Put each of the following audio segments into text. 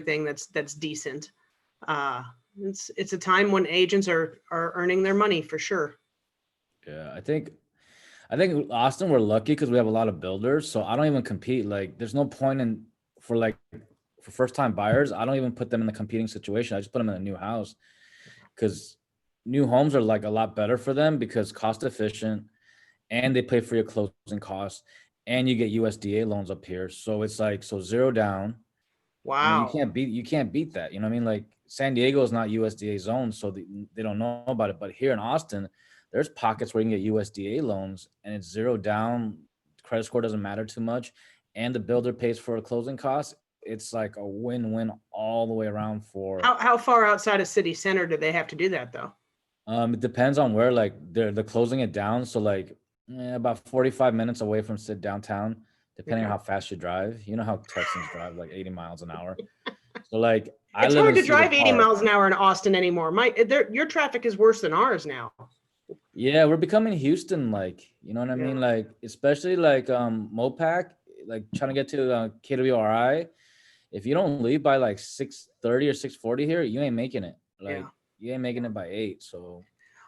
everything that's decent. Uh, it's a time when agents are earning their money for sure. Yeah, I think Austin, we're lucky because we have a lot of builders. So I don't even compete. Like, there's no point in for like for first time buyers. I don't even put them in the competing situation. I just put them in a new house because new homes are like a lot better for them because cost efficient, and they pay for your closing costs, and you get USDA loans up here. So it's like so zero down. You Wow. can't beat that. You know what I mean? Like San Diego is not USDA zone, so they don't know about it. But here in Austin, there's pockets where you can get USDA loans and it's zero down. Credit score doesn't matter too much, and the builder pays for a closing cost. It's like a win-win all the way around for. How far outside of city center do they have to do that though? It depends on where like they're closing it down. So like about 45 minutes away from sit downtown, depending on Okay. how fast you drive. You know how Texans drive like 80 miles an hour. So like I It's live hard in to Cedar drive 80 Park. miles an hour in Austin anymore. Your traffic is worse than ours now. Yeah, we're becoming Houston like, you know what I Yeah. mean? Like especially like Mopac, like trying to get to KWRI. If you don't leave by like 6:30 or 6:40 here, you ain't making it. Yeah. Like you ain't making it by 8. So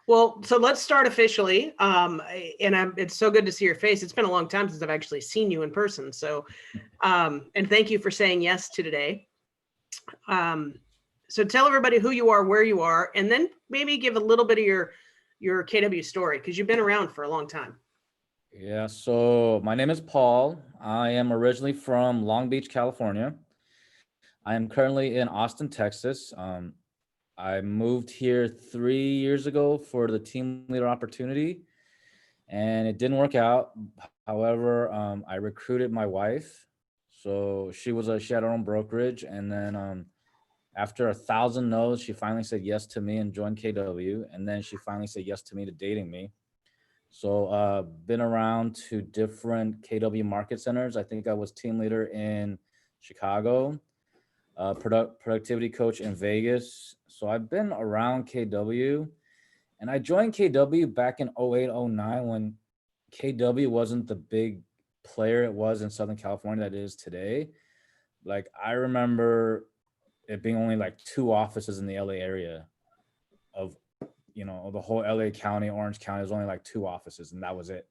Well, so let's start officially. It's so good to see your face. It's been a long time since I've actually seen you in person. So, and thank you for saying yes to today. Um, so tell everybody who you are, where you are, and then maybe give a little bit of your KW story because you've been around for a long time. yeah, so my name is Paul. I am originally from Long Beach, California. I am currently in Austin, Texas. I moved here 3 years ago for the team leader opportunity, and it didn't work out. However, I recruited my wife, so she had her own brokerage, and then after 1,000 no's, she finally said yes to me and joined KW, and then she finally said yes to me to dating me. So been around to different KW market centers. I think I was team leader in Chicago, productivity coach in Vegas. So I've been around KW, and I joined KW back in 08, 09 when KW wasn't the big player it was in Southern California that it is today. Like I remember it being only like two offices in the LA area of the whole LA County, Orange County. There's only like two offices, and that was it.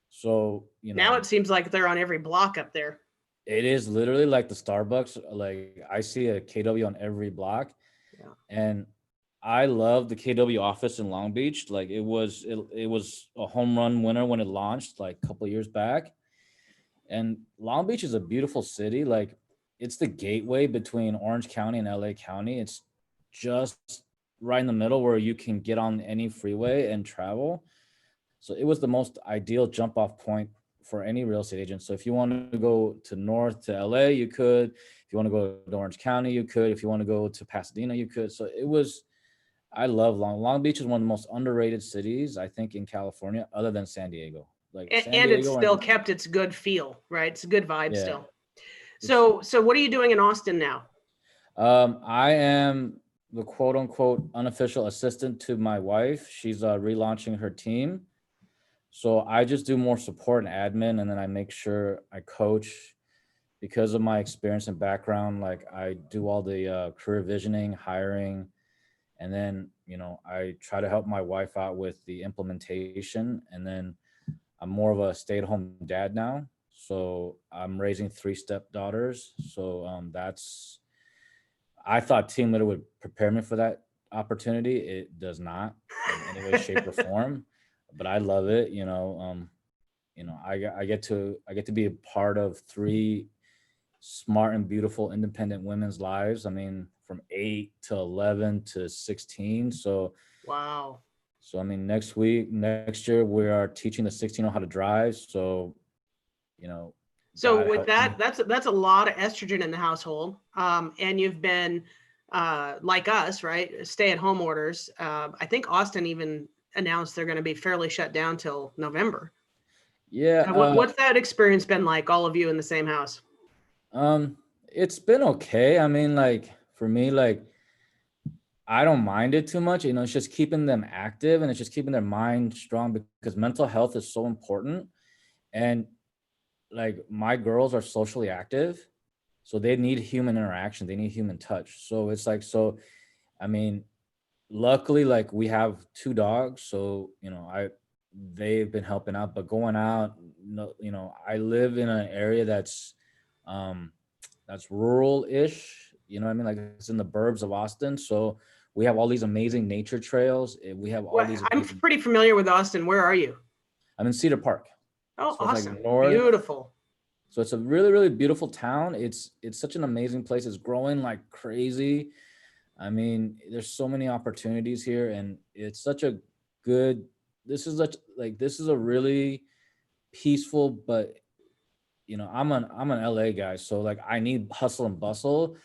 So Now it seems like they're on every block up there. it is literally like the Starbucks. Like I see a KW on every block, Yeah. and I love the KW office in Long Beach. Like it was a home run winner when it launched like a couple of years back. And Long Beach is a beautiful city. Like it's the gateway between Orange County and LA County. It's just right in the middle where you can get on any freeway and travel. So it was the most ideal jump off point for any real estate agent. So if you want to go to north to LA, you could. If you want to go to Orange County, you could. If you want to go to Pasadena, you could. So it was. I love Long Beach is one of the most underrated cities I think in California, other than San Diego. Like San And it's Diego still and kept its good feel, right? It's a good vibe yeah, still. it's. So what are you doing in Austin now? I am the quote unquote unofficial assistant to my wife. She's relaunching her team. So I just do more support and admin, and then I make sure I coach because of my experience and background. Like I do all the career visioning, hiring, and then I try to help my wife out with the implementation. And then I'm more of a stay-at-home dad now. So I'm raising three stepdaughters. So I thought Team Leader would prepare me for that opportunity. It does not in any way, shape, or form. But I love it. I get to be a part of three smart and beautiful independent women's lives. I mean, from 8 to 11 to 16. Wow. So I mean, next year we are teaching the 16 how to drive. So you know, So God with help that, me. that's a lot of estrogen in the household. And you've been like us, right? Stay-at-home orders. I think Austin even announced they're going to be fairly shut down till November. Yeah. What's that experience been like? All of you in the same house? Um, it's been okay. I mean, like for me, like I don't mind it too much. It's just keeping them active and it's just keeping their mind strong because mental health is so important. And like my girls are socially active. So they need human interaction. They need human touch. So it's like, so, I mean, luckily, like we have 2 dogs. So, they've been helping out, but going out, no, I live in an area um, that's rural-ish. You know what I mean? Like it's in the burbs of Austin. So we have all these amazing nature trails. We have all Well, these I'm amazing. pretty familiar with Austin. Where are you? I'm in Cedar Park. Oh, So it's like awesome. north. Beautiful. So it's a really, really beautiful town. It's such an amazing place. It's growing like crazy. I mean, there's so many opportunities here, and it's such a good. This is a really peaceful, but I'm an LA guy, so like I need hustle and bustle,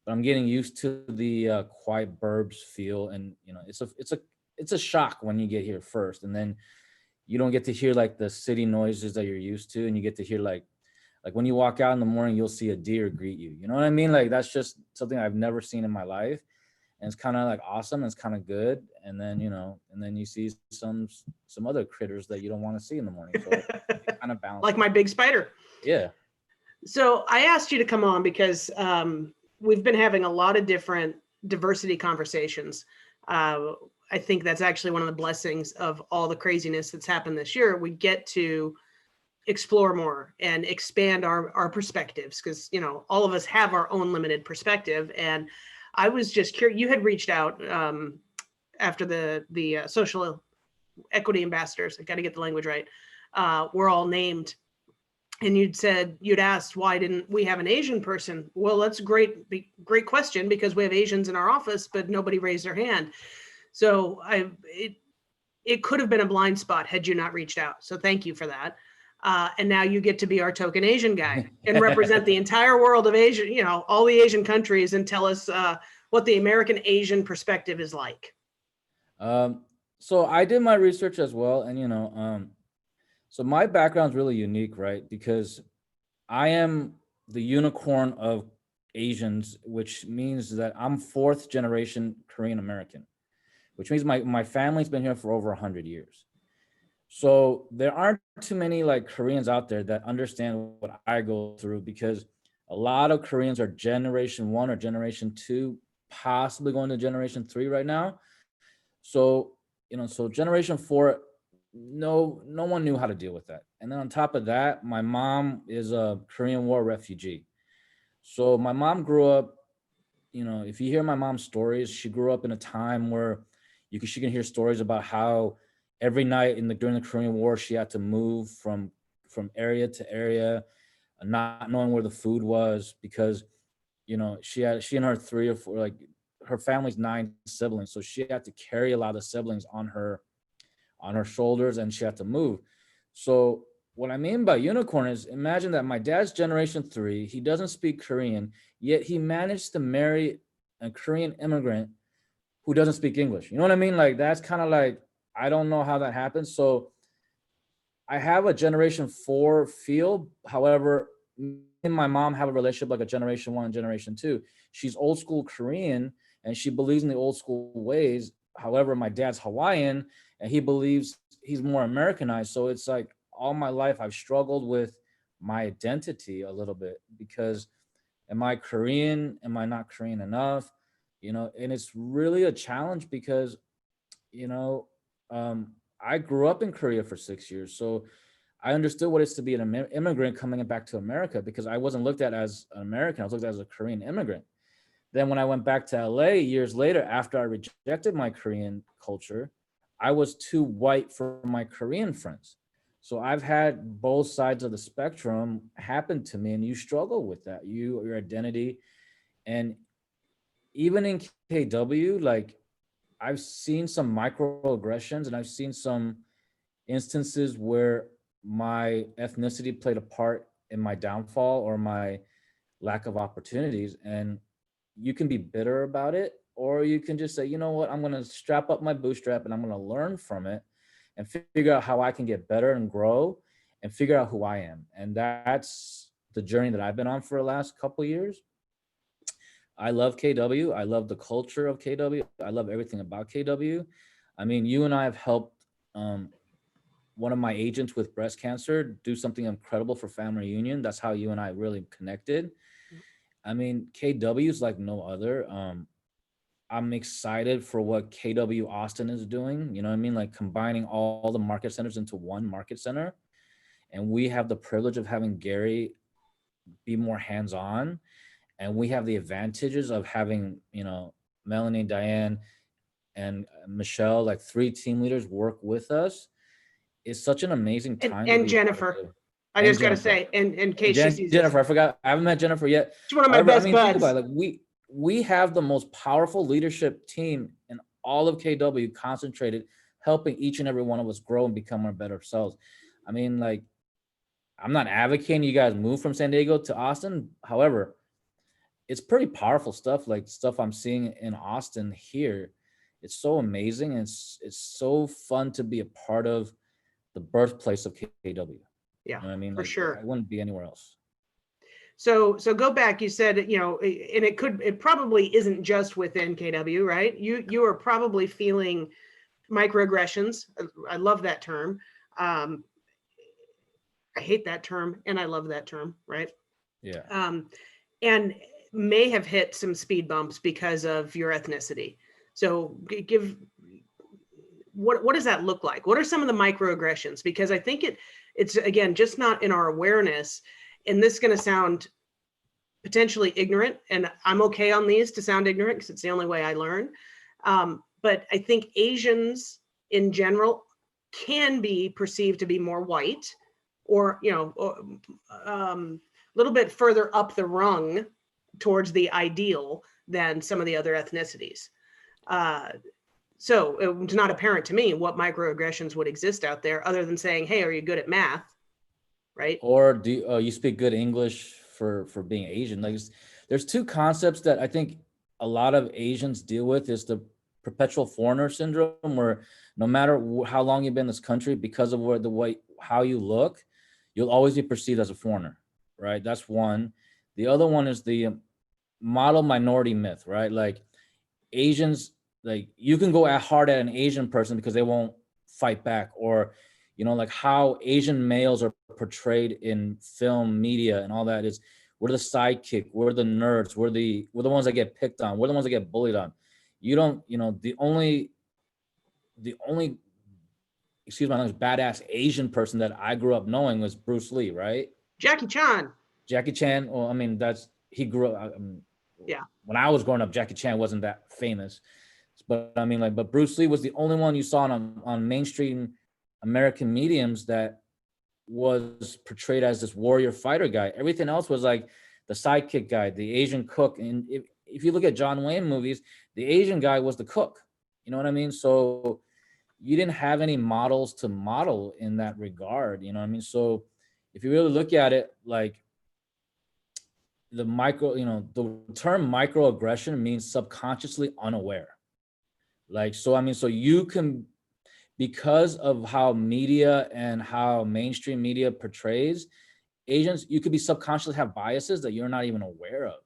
but I'm getting used to the quiet burbs feel, and it's a shock when you get here first, and then you don't get to hear like the city noises that you're used to, and you get to hear like when you walk out in the morning, you'll see a deer greet you. You know what I mean? Like that's just something I've never seen in my life, and it's kind of like awesome. And it's kind of good, and then you see some other critters that you don't want to see in the morning. So it kind of balances. Like my big spider. Yeah. So I asked you to come on because we've been having a lot of different diversity conversations. I think that's actually one of the blessings of all the craziness that's happened this year. We get to explore more and expand our perspectives because, all of us have our own limited perspective. And I was just curious, you had reached out after the social equity ambassadors. I got to get the language right. We're all named. And you'd asked, why didn't we have an Asian person? Well, that's a great question because we have Asians in our office, but nobody raised their hand. So it could have been a blind spot had you not reached out. So thank you for that. And now you get to be our token Asian guy and represent the entire world of Asia, all the Asian countries, and tell us what the American Asian perspective is like. So I did my research as well, and so my background's really unique, right? Because I am the unicorn of Asians, which means that I'm 4th-generation Korean American, which means my family's been here for over 100 years. So there aren't too many like Koreans out there that understand what I go through, because a lot of Koreans are generation 1 or generation 2, possibly going to generation 3 right now. So, so generation 4, no one knew how to deal with that. And then on top of that, my mom is a Korean War refugee. So my mom grew up, if you hear my mom's stories, she grew up in a time where she can hear stories about how every night during the Korean War, she had to move from area to area, not knowing where the food was, because she and her 3 or 4, like her family's 9 siblings, so she had to carry a lot of siblings on her shoulders, and she had to move. So what I mean by unicorn is, imagine that my dad's generation 3, he doesn't speak Korean, yet he managed to marry a Korean immigrant who doesn't speak English. You know what I mean? Like that's kind of like, I don't know how that happens. So I have a generation 4 feel. However, me and my mom have a relationship like a generation 1 and generation 2. She's old school Korean and she believes in the old school ways. However, my dad's Hawaiian and he believes he's more Americanized. So it's like all my life I've struggled with my identity a little bit, because am I Korean? Am I not Korean enough? And it's really a challenge because, I grew up in Korea for 6 years. So I understood what it's to be an immigrant coming back to America, because I wasn't looked at as an American. I was looked at as a Korean immigrant. Then when I went back to LA years later, after I rejected my Korean culture, I was too white for my Korean friends. So I've had both sides of the spectrum happen to me, and you struggle with that, your identity. And even in KW, like I've seen some microaggressions and I've seen some instances where my ethnicity played a part in my downfall or my lack of opportunities. And you can be bitter about it, or you can just say, you know what, I'm going to strap up my bootstrap and I'm going to learn from it and figure out how I can get better and grow and figure out who I am. And that's the journey that I've been on for the last couple of years. I love KW. I love the culture of KW. I love everything about KW. I mean, you and I have helped one of my agents with breast cancer do something incredible for family reunion. That's how you and I really connected. I mean, KW is like no other. I'm excited for what KW Austin is doing. You know what I mean? Like combining all the market centers into one market center. And we have the privilege of having Gary be more hands-on. And we have the advantages of having, you know, Melanie, Diane, and Michelle, like 3 team leaders work with us. It's such an amazing time to And be a part of Jennifer, it. I And just got to Jennifer. say, in case she sees this, Jennifer, I forgot. I haven't met Jennifer yet. she's one of my However, I best mean, think buds. about it. Like we have the most powerful leadership team in all of KW, concentrated, helping each and every one of us grow and become our better selves. I mean, like, I'm not advocating you guys move from San Diego to Austin. However, it's pretty powerful stuff. Like stuff I'm seeing in Austin here. It's so amazing. And it's so fun to be a part of the birthplace of KW. Yeah, You know what I mean? for Like, sure. I wouldn't be anywhere else. So go back. You said, you know, and it probably isn't just within KW, right? You are probably feeling microaggressions. I love that term. I hate that term, and I love that term, right? Yeah. And may have hit some speed bumps because of your ethnicity. So give what does that look like? What are some of the microaggressions? Because I think it's again just not in our awareness. And this is going to sound potentially ignorant, and I'm okay on these to sound ignorant because it's the only way I learn. But I think Asians in general can be perceived to be more white, or a little bit further up the rung towards the ideal than some of the other ethnicities. So it's not apparent to me what microaggressions would exist out there other than saying, hey, are you good at math? Right. Or do you speak good English for being Asian? Like, there's 2 concepts that I think a lot of Asians deal with. Is the perpetual foreigner syndrome, where no matter how long you've been in this country, because of how you look, you'll always be perceived as a foreigner, right? That's one. The other one is the model minority myth, right? Like Asians, like you can go hard at an Asian person because they won't fight back, or like how Asian males are portrayed in film, media, and all that is we're the sidekick, we're the nerds, we're the ones that get picked on, we're the ones that get bullied on. You don't, the only excuse my language, badass Asian person that I grew up knowing was Bruce Lee, right? Jackie Chan. Jackie Chan. Well, I mean, he grew up. Yeah. When I was growing up, Jackie Chan wasn't that famous, but I mean, but Bruce Lee was the only one you saw on mainstream American mediums that was portrayed as this warrior fighter guy. Everything else was like the sidekick guy, the Asian cook. And if you look at John Wayne movies, the Asian guy was the cook. You know what I mean? So you didn't have any models to model in that regard. You know what I mean? So if you really look at it, like the term microaggression means subconsciously unaware. Like, so, I mean, so you can, because of how media and how mainstream media portrays Asians, you could be subconsciously have biases that you're not even aware of.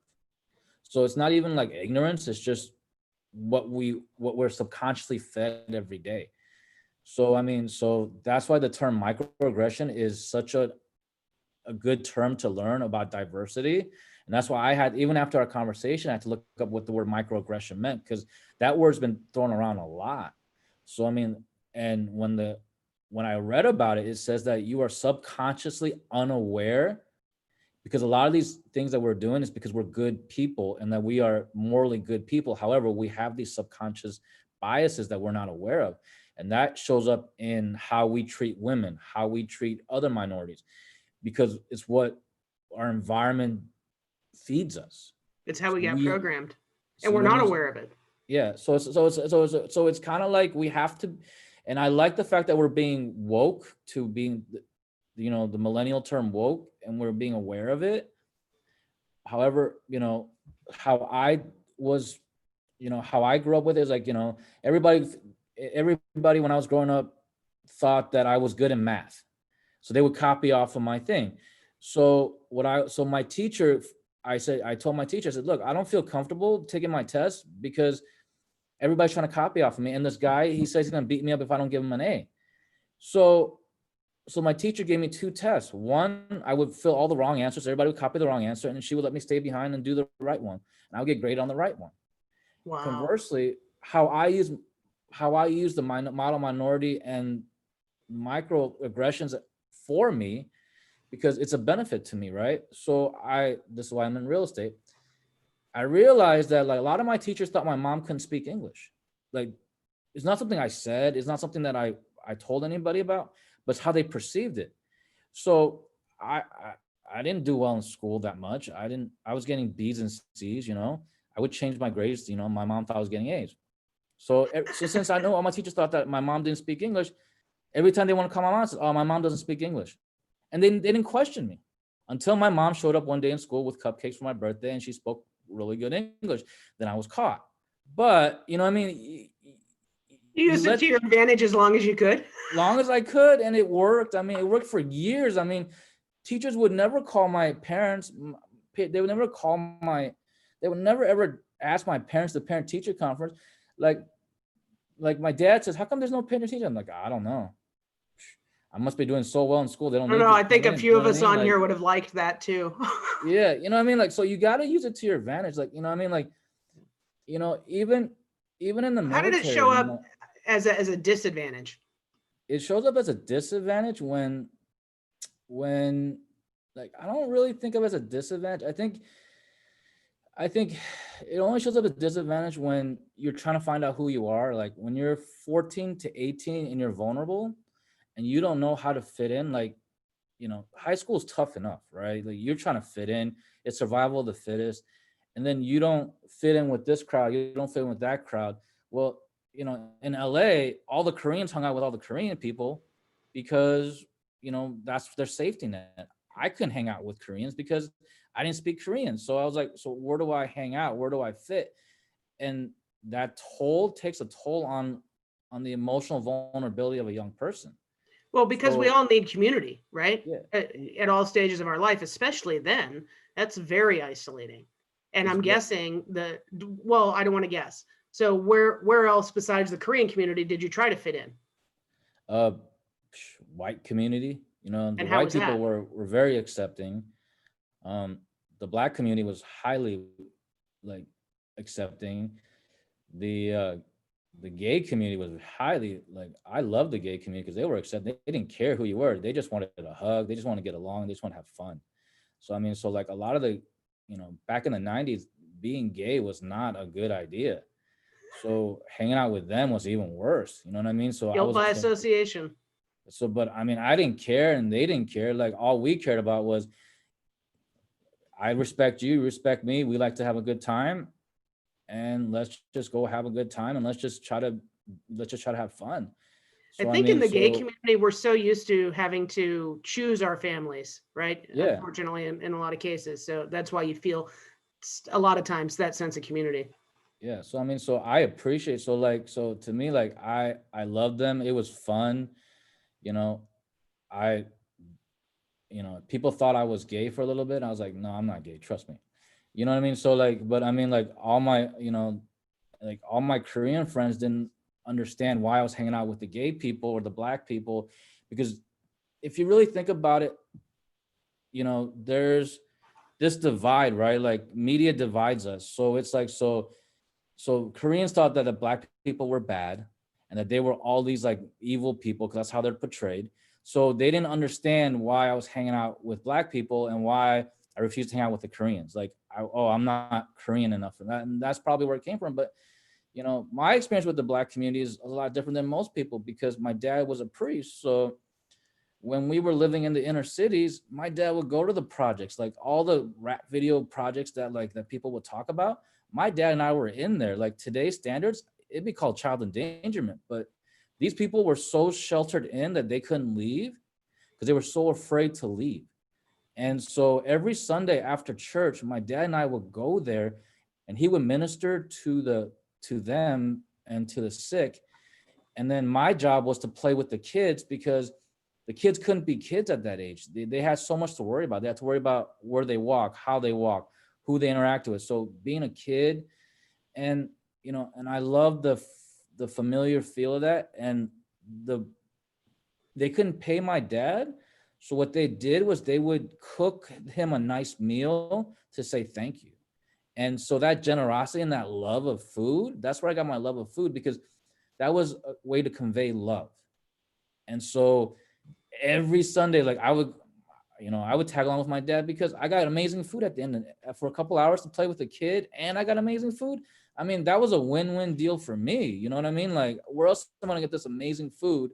So it's not even like ignorance. It's just what we're subconsciously fed every day. So, I mean, so that's why the term microaggression is such a good term to learn about diversity. And that's why I had, even after our conversation, I had to look up what the word microaggression meant, because that word's been thrown around a lot. So, I mean, and when I read about it, it says that you are subconsciously unaware, because a lot of these things that we're doing is because we're good people and that we are morally good people. However, we have these subconscious biases that we're not aware of. And that shows up in how we treat women, how we treat other minorities, because it's what our environment feeds us. It's how we got programmed, so and we're not aware of it. Yeah. So it's kind of like we have to, and I like the fact that we're being woke to being, the millennial term woke, and we're being aware of it. However, how I was, how I grew up with it is like, everybody when I was growing up thought that I was good in math. So they would copy off of my thing. So my teacher, I told my teacher, I said, look, I don't feel comfortable taking my test because everybody's trying to copy off of me. And this guy, he says he's going to beat me up if I don't give him an A. So so my teacher gave me two tests. One, I would fill all the wrong answers. Everybody would copy the wrong answer, and then she would let me stay behind and do the right one. And I would get graded on the right one. Wow. Conversely, how I use the model minority and microaggressions for me, because it's a benefit to me, right? So this is why I'm in real estate. I realized that like a lot of my teachers thought my mom couldn't speak English. Like it's not something I said, it's not something that I told anybody about, but it's how they perceived it. So I didn't do well in school that much. I was getting B's and C's, I would change my grades, my mom thought I was getting A's. So since I know all my teachers thought that my mom didn't speak English, every time they want to call my mom, says, "Oh, my mom doesn't speak English," and they didn't question me until my mom showed up one day in school with cupcakes for my birthday, and she spoke really good English. Then I was caught. But you know, what I mean, You used it to your advantage as long as you could. long as I could, and it worked. I mean, it worked for years. I mean, teachers would never call my parents. They would never call my. They would never ever ask my parents to parent teacher conference, like my dad says, "How come there's no parent teacher?" I'm like, I don't know. I must be doing so well in school. They don't I don't need know. to I think come a in. few of what I us mean? on Like, here would have liked that too. yeah, you know what I mean? Like, so you got to use it to your advantage. Like, you know what I mean? Like, even in the How did it military, show up as a disadvantage? it shows up as a disadvantage when like I don't really think of it as a disadvantage. I think it only shows up as a disadvantage when you're trying to find out who you are. Like when you're 14 to 18 and you're vulnerable and you don't know how to fit in, like, high school is tough enough, right? Like you're trying to fit in, it's survival of the fittest. And then you don't fit in with this crowd, you don't fit in with that crowd. Well, in LA, all the Koreans hung out with all the Korean people because, that's their safety net. I couldn't hang out with Koreans because I didn't speak Korean. So I was like, so where do I hang out? Where do I fit? And that toll takes a toll on the emotional vulnerability of a young person. Well, because we So all need community, right? yeah, At all stages of our life, especially then, that's very isolating. And it's I'm ve- guessing well, I don't want to guess. So where else besides the Korean community did you try to fit in? uh white community, the And how white was people that? were very accepting. um the black community was highly like accepting. The gay community was highly like, I love the gay community because they were accepting. They didn't care who you were, they just wanted a hug, they just want to get along, they just want to have fun. So I mean, so like a lot of the, back in the 90s, being gay was not a good idea. So hanging out with them was even worse, you know what I mean? So I Guilt was by so, association. so but I mean, I didn't care and they didn't care. Like all we cared about was, I respect you, you respect me, we like to have a good time, and let's just go have a good time, and let's just try to have fun. I So I think in mean, the gay so community, we're so used to having to choose our families, right? yeah, Unfortunately, in a lot of cases. So that's why you feel a lot of times that sense of community. yeah. So I mean, so I appreciate, so to me, like I love them. It was fun, you know. I people thought I was gay for a little bit. I was like, no, I'm not gay. Trust me. You know what I mean? So like, but I mean, like all my Korean friends didn't understand why I was hanging out with the gay people or the black people, because if you really think about it, there's this divide, right? Like media divides us. So it's like, so Koreans thought that the black people were bad and that they were all these like evil people because that's how they're portrayed. So they didn't understand why I was hanging out with black people and why I refused to hang out with the Koreans. Like, I'm not Korean enough for that. And that's probably where it came from. But, my experience with the black community is a lot different than most people because my dad was a priest. So when we were living in the inner cities, my dad would go to the projects, like all the rap video projects that people would talk about. My dad and I were in there. Like today's standards, it'd be called child endangerment. But these people were so sheltered in that they couldn't leave because they were so afraid to leave. And so every Sunday after church, my dad and I would go there and he would minister to them and to the sick. And then my job was to play with the kids because the kids couldn't be kids at that age. They had so much to worry about. They had to worry about where they walk, how they walk, who they interact with. So being a kid, and and I love the familiar feel of that, and the they couldn't pay my dad. So what they did was they would cook him a nice meal to say thank you. And so that generosity and that love of food, that's where I got my love of food, because that was a way to convey love. And so every Sunday, like I would tag along with my dad because I got amazing food at the end for a couple hours to play with the kid, and I got amazing food. I mean, that was a win-win deal for me. You know what I mean? Like, where else am I gonna get this amazing food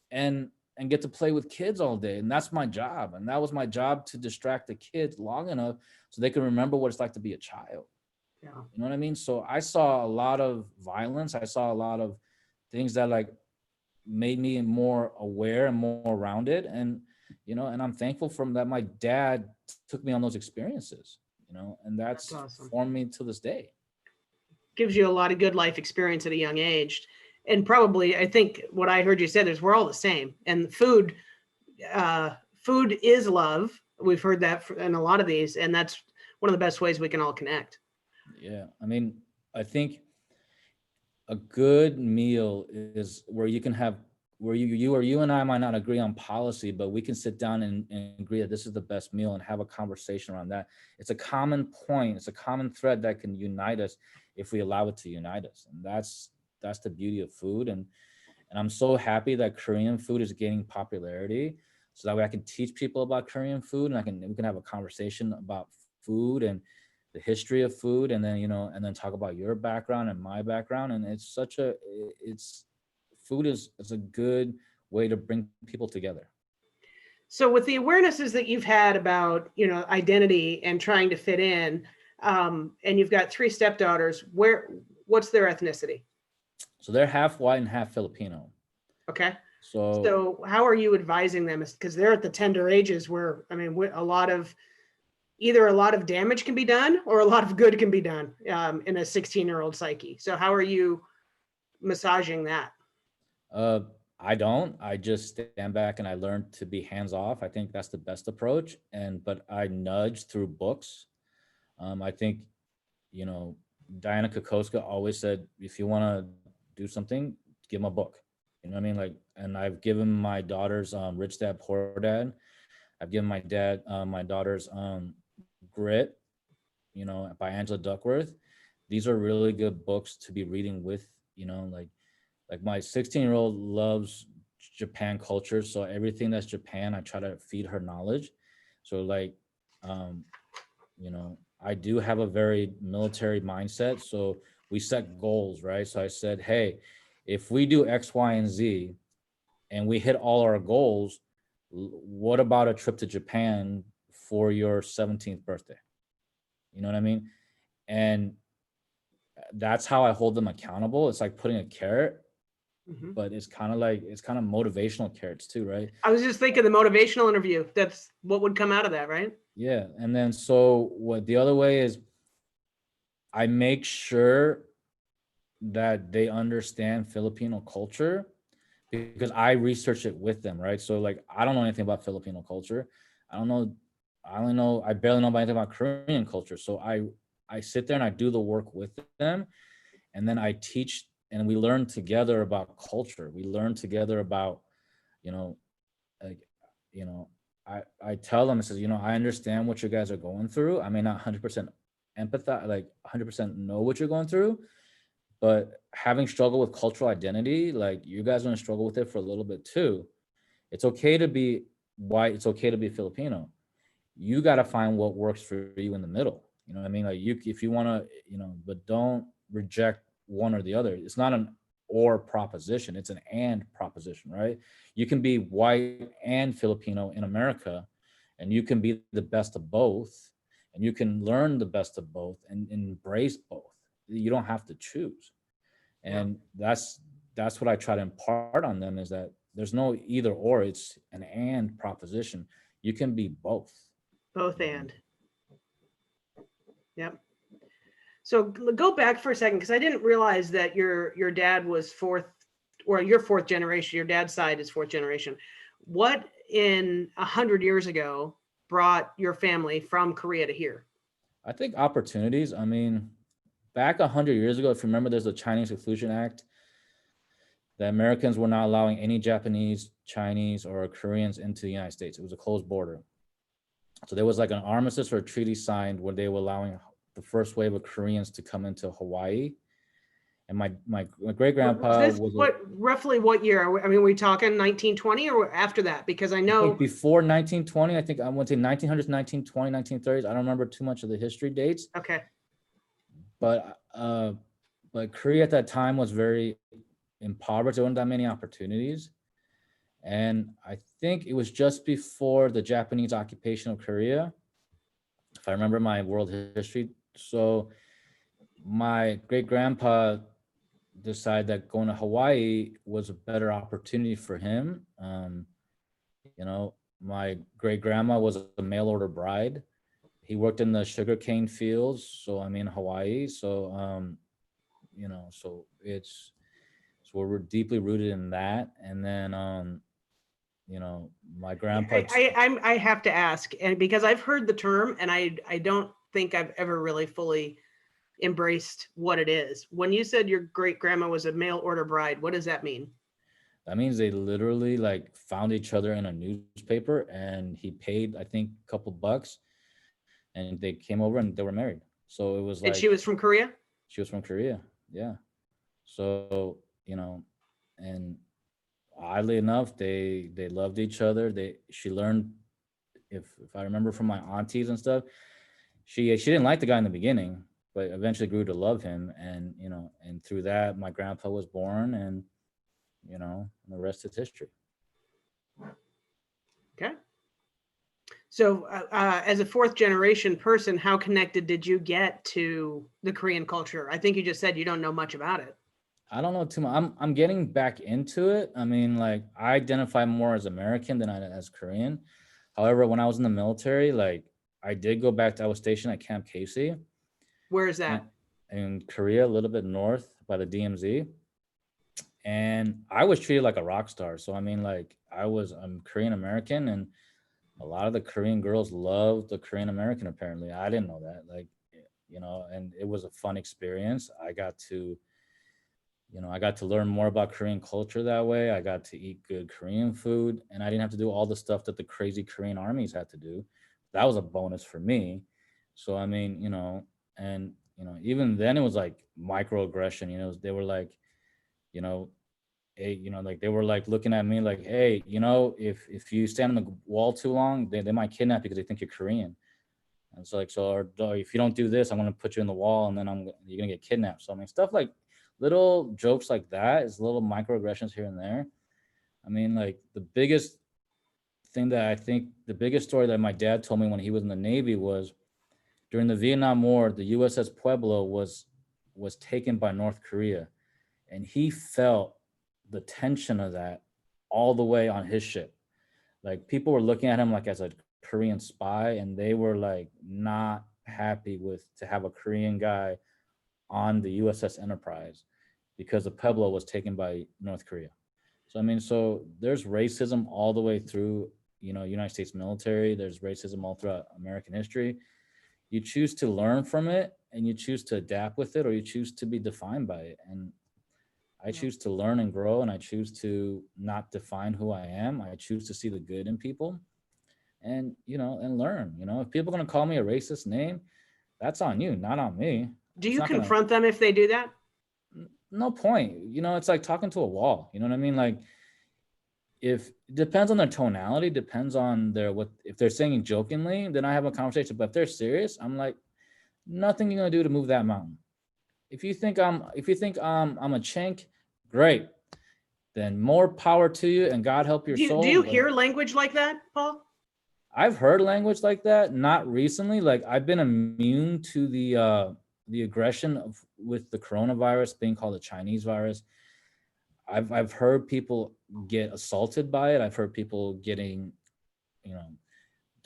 and get to play with kids all day? And that's my job. And that was my job, to distract the kids long enough so they can remember what it's like to be a child. Yeah. You know what I mean? So I saw a lot of violence. I saw a lot of things that like made me more aware and more rounded. And, and I'm thankful from that. My dad took me on those experiences, and That's that's awesome. formed me to this day. Gives you a lot of good life experience at a young age. And probably, I think what I heard you say is we're all the same. And food is love. We've heard that in a lot of these, and that's one of the best ways we can all connect. Yeah. I mean, I think a good meal is where you can have, where you and I might not agree on policy, but we can sit down and agree that this is the best meal and have a conversation around that. It's a common point. It's a common thread that can unite us if we allow it to unite us. And that's the beauty of food. And I'm so happy that Korean food is gaining popularity, so that way I can teach people about Korean food, and we can have a conversation about food and the history of food, and then and then talk about your background and my background. And it's food is a good way to bring people together. So with the awarenesses that you've had about, identity and trying to fit in, and you've got 3 stepdaughters, what's their ethnicity? So they're half white and half Filipino. Okay. So So how are you advising them? Because they're at the tender ages where, I mean, either a lot of damage can be done or a lot of good can be done in a 16-year-old psyche. So how are you massaging that? uh I just stand back and I learn to be hands off. I think that's the best approach. But I nudge through books. I think, you know, Diana Kokoska always said, if you want to do something, give them a book. You know what I mean? Like, and I've given my daughters Rich Dad Poor Dad. I've given my daughters Grit, by Angela Duckworth. These are really good books to be reading with, like my 16-year-old loves Japan culture. So everything that's Japan, I try to feed her knowledge. So like, um, I do have a very military mindset. So we set goals, right? So I said, hey, if we do X, Y, and Z and we hit all our goals, what about a trip to Japan for your 17th birthday? You know what I mean? And that's how I hold them accountable. It's like putting a carrot, Mhm. but it's kind of motivational carrots too, right? I was just thinking the motivational interview. That's what would come out of that, right? Yeah. And then so what the other way is, I make sure that they understand Filipino culture because I research it with them, right? So like I don't know anything about Filipino culture. I don't know, I barely know about anything about Korean culture. So I sit there and I do the work with them, and then I teach, and we learn together about culture. We learn together about, you know, like, I tell them, I says, I understand what you guys are going through. I may not 100% empathize, like 100% know what you're going through, but having struggled with cultural identity, like you guys are gonna struggle with it for a little bit too. It's okay to be white. It's okay to be Filipino. You got to find what works for you in the middle. You know what I mean? Like if you want to, but don't reject one or the other. It's not an or proposition. It's an and proposition, right? You can be white and Filipino in America, and you can be the best of both, and you can learn the best of both and embrace both. You don't have to choose. Yeah. And that's what I try to impart on them, is that there's no either or, it's an and proposition. You can be both. Both and. Yep. So go back for a second, because I didn't realize that your dad was fourth, or your fourth generation. Your dad's side is fourth generation. What in 100 years ago brought your family from Korea to here? I think opportunities. I mean, back 100 years ago, if you remember, there's a Chinese Exclusion Act. the Americans were not allowing any Japanese, Chinese, or Koreans into the United States. It was a closed border. So there was like an armistice or a treaty signed where they were allowing the first wave of Koreans to come into Hawaii. And my great grandpa was roughly what year? I mean, are we talking 1920 or after that? Because I know before 1920, I think I went to 1900s, 1920, 1930s. I don't remember too much of the history dates. Okay. But Korea at that time was very impoverished. There weren't that many opportunities. And I think it was just before the Japanese occupation of Korea, if I remember my world history. So my great grandpa decided that going to Hawaii was a better opportunity for him. You know, my great grandma was a mail order bride. He worked in the sugarcane fields. So I'm in Hawaii. So, you know, so we're deeply rooted in that. And then, you know, my grandpa. I have to ask, and because I've heard the term, and I don't think I've ever really fully embraced what it is. When you said your great grandma was a mail order bride, what does that mean? That means they literally like found each other in a newspaper, and he paid, I think, a couple bucks, and they came over and they were married. So it was like. And she was from Korea? She was from Korea. Yeah. So, you know, and oddly enough, they loved each other. She learned, if I remember from my aunties and stuff, she didn't like the guy in the beginning, but eventually grew to love him. And, you know, and through that, my grandpa was born, and, you know, the rest is history. Okay. So as a fourth generation person, how connected did you get to the Korean culture? I think you just said you don't know much about it. I don't know too much. I'm getting back into it. I mean, like, I identify more as American than as Korean. However, when I was in the military, like, I did go back to, I was stationed at Camp Casey. Where is that? In Korea, a little bit north by the DMZ. And I was treated like a rock star. So, I mean, like, I'm Korean American, and a lot of the Korean girls love the Korean American, apparently. I didn't know that. Like, you know, and it was a fun experience. I got to learn more about Korean culture that way. I got to eat good Korean food, and I didn't have to do all the stuff that the crazy Korean armies had to do. That was a bonus for me. So, I mean, you know, and, you know, even then it was like microaggression, you know, they were like, you know, hey, you know, like they were like looking at me like, hey, you know, if you stand on the wall too long, they might kidnap you because they think you're Korean. And it's like, so, or if you don't do this, I'm going to put you in the wall, and then you're going to get kidnapped. So, I mean, stuff like little jokes like that is little microaggressions here and there. I mean, like the biggest story that my dad told me when he was in the Navy was during the Vietnam War, the USS Pueblo was taken by North Korea, and he felt the tension of that all the way on his ship. Like, people were looking at him like as a Korean spy, and they were like not happy to have a Korean guy on the USS Enterprise because the Pueblo was taken by North Korea. So, I mean, so there's racism all the way through, you know, United States military. There's racism all throughout American history. You choose to learn from it, and you choose to adapt with it, or you choose to be defined by it. And I choose to learn and grow, and I choose to not define who I am. I choose to see the good in people, and, you know, and learn. You know, if people are going to call me a racist name, that's on you, not on me. Do you confront them if they do that? No point. You know, it's like talking to a wall. You know what I mean? Like, if it depends on their tonality, depends on if they're saying jokingly, then I have a conversation. But if they're serious, I'm like, nothing you're gonna do to move that mountain. If you think I'm a chink, great. Then more power to you, and God help your soul. Do you hear language like that, Paul? I've heard language like that, not recently. Like, I've been immune to the aggression with the coronavirus being called the Chinese virus. I've heard people get assaulted by it. I've heard people getting, you know,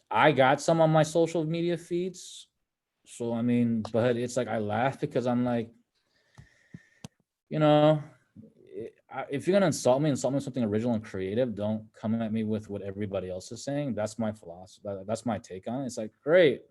I got some on my social media feeds. So, I mean, but it's like, I laugh because I'm like, you know, if you're going to insult me with something original and creative, don't come at me with what everybody else is saying. That's my philosophy. That's my take on it. It's like, great,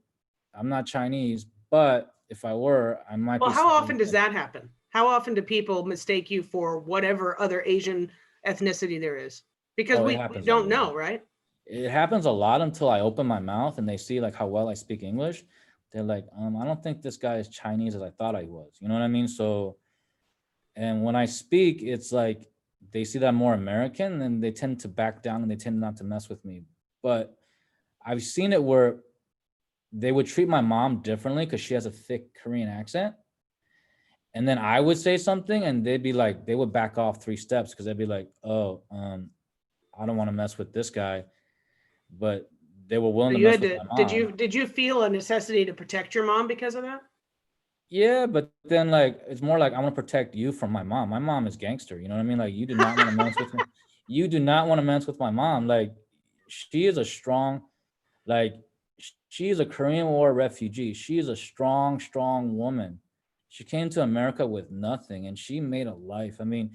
I'm not Chinese, but if I were, I might be. Well, how often does that happen? How often do people mistake you for whatever other Asian ethnicity there is? Because Oh, it we happens a don't know, lot. right? It happens a lot until I open my mouth and they see like how well I speak English. They're like, I don't think this guy is Chinese as I thought I was. You know what I mean? So, and when I speak, it's like they see that I'm more American and they tend to back down and they tend not to mess with me. But I've seen it where they would treat my mom differently because she has a thick Korean accent. And then I would say something and they'd be like, they would back off 3 steps because they'd be like, oh, I don't want to mess with this guy. But they were willing So to you mess had with to, my mom. did you feel a necessity to protect your mom because of that? Yeah, but then like it's more like I want to protect you from my mom. My mom is gangster, you know what I mean? Like you do not want to mess with me. You do not want to mess with my mom. Like she is a strong, like she is a Korean War refugee. She is a strong, strong woman. She came to America with nothing and she made a life. I mean,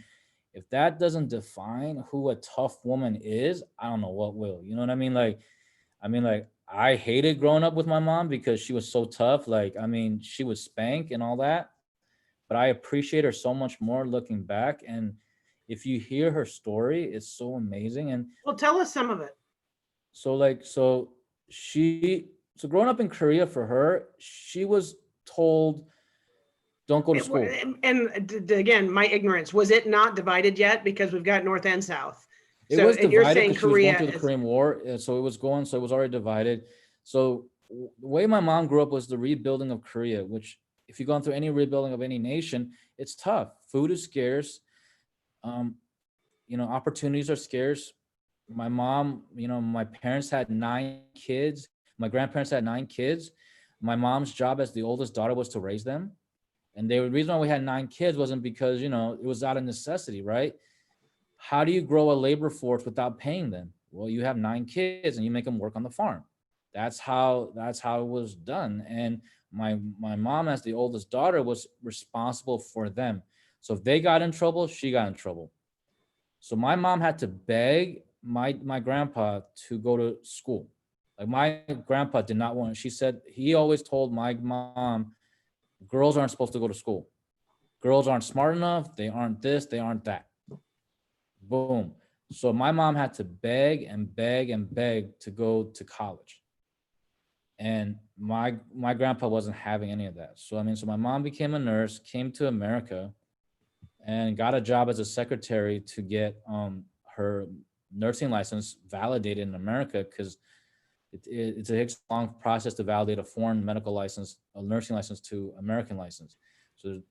if that doesn't define who a tough woman is, I don't know what will. You know what I mean? Like, I hated growing up with my mom because she was so tough. Like, I mean, she would spank and all that, but I appreciate her so much more looking back. And if you hear her story, it's so amazing. And Well, tell us some of it. so she, so growing up in Korea for her, she was told, don't go to school. Again, my ignorance, was it not divided yet? Because we've got North and South. It So, was and you're divided saying because she was going Korea through the is, Korean War. So it was going, so it was already divided. So the way my mom grew up was the rebuilding of Korea, which if you've gone through any rebuilding of any nation, it's tough. Food is scarce. Um, opportunities are scarce. My mom, my parents had 9 kids. My grandparents had 9 kids. My mom's job as the oldest daughter was to raise them. And the reason why we had 9 kids wasn't because, it was out of necessity, right? How do you grow a labor force without paying them? Well, you have 9 kids and you make them work on the farm. That's how it was done. And my mom, as the oldest daughter, was responsible for them. So if they got in trouble, she got in trouble. So my mom had to beg my grandpa to go to school. Like my grandpa did not want. She said he always told my mom, girls aren't supposed to go to school. Girls aren't smart enough. They aren't this. They aren't that. Boom. So my mom had to beg and beg and beg to go to college. And my grandpa wasn't having any of that. So so my mom became a nurse, came to America, and got a job as a secretary to get her nursing license validated in America because it's a long process to validate a foreign medical license, a nursing license to American license. So